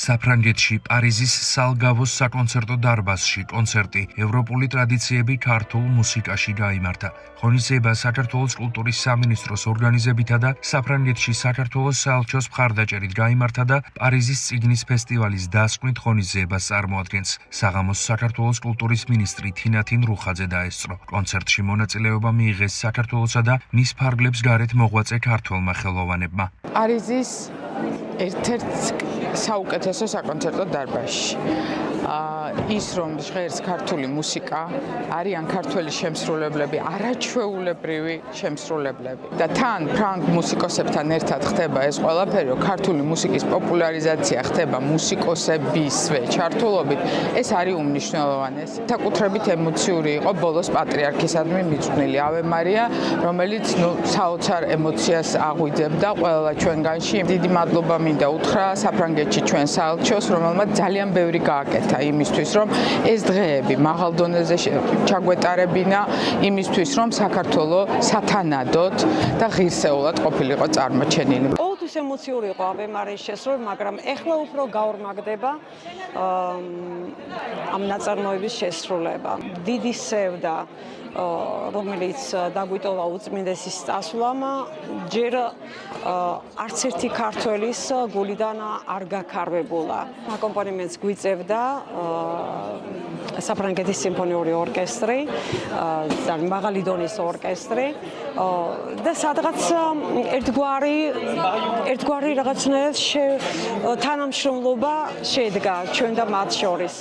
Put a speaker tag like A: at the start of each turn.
A: საფრანგეთში პარიზის სალგავოს საკონცერტო დარბაზში კონცერტი ევროპული ტრადიციები ქართულ მუსიკაში გაიმართა. ღონისძიება საქართველოს კულტურის სამინისტროს ორგანიზებითა და საფრანგეთში საქართველოს საელჩოს მხარდაჭერით გაიმართა და პარიზის წიგნის ფესტივალის დასკვნით ღონისძიებას წარმოადგენს. საღამოს საქართველოს კულტურის მინისტრი თინათინ რუხაძე დაესწრო. კონცერტში მონაწილეობა მიიღეს საქართველოსა და მის ფარგლებს გარეთ მოღვაწე ქართველმა ხელოვანებმა.
B: პარიზის ერთ-ერთ საუკეთესო საკონცერტო დარბაზში. ის რომ ჟღერს ქართული მუსიკა, არიან ქართველი შემსრულებლები, არაჩვეულებრივი შემსრულებლები. და თან ფრანგ მუსიკოსებთან ერთად ხდება ეს ყველაფერი, რომ ქართული მუსიკის პოპულარიზაცია ხდება მუსიკოსებისვე ჩართულობით, ეს არის უმნიშვნელოვანესი. საკუთრებით ემოციური იყო ბოლოს პატრიარქისადმი მიძღვნილი ავე მარია, რომელიც საოცარ ემოციას აღვიძებდა ყველა ჩვენგანში. დიდი მადლობა მინდა უთხრა საფრანგეთში ჩვენ საელჩოს, რომელმაც ძალიან ბევრი გააკეთა იმისთვის, რომ ეს დღეები მაღალ დონეზე ჩაგვეტარებინა, იმისთვის, რომ საქართველო სათანადოდ და ღირსეულად ყოფილიყო წარმოჩენილი.
C: ყოველთვის ემოციური იყო ავე მარიის შესრულება, მაგრამ ეხლა უფრო გაორმაგდება ამ ნაწარმოების შესრულება. დიდი სევდა, რომელიც დაგვიტოვა უწმინდესის წასვლამ, ჯერ არც ერთი ქართველის გულიდან არ გაქარვებულა. აკომპანიმენტს გვიწევდა საფრანგეთის სიმფონიური ორკესტრი, ძალიან მაღალი დონის ორკესტრი და სადღაც ერთგვარი რაღაცნაირად თანამშრომლობა შედგა ჩვენ და მათ შორის.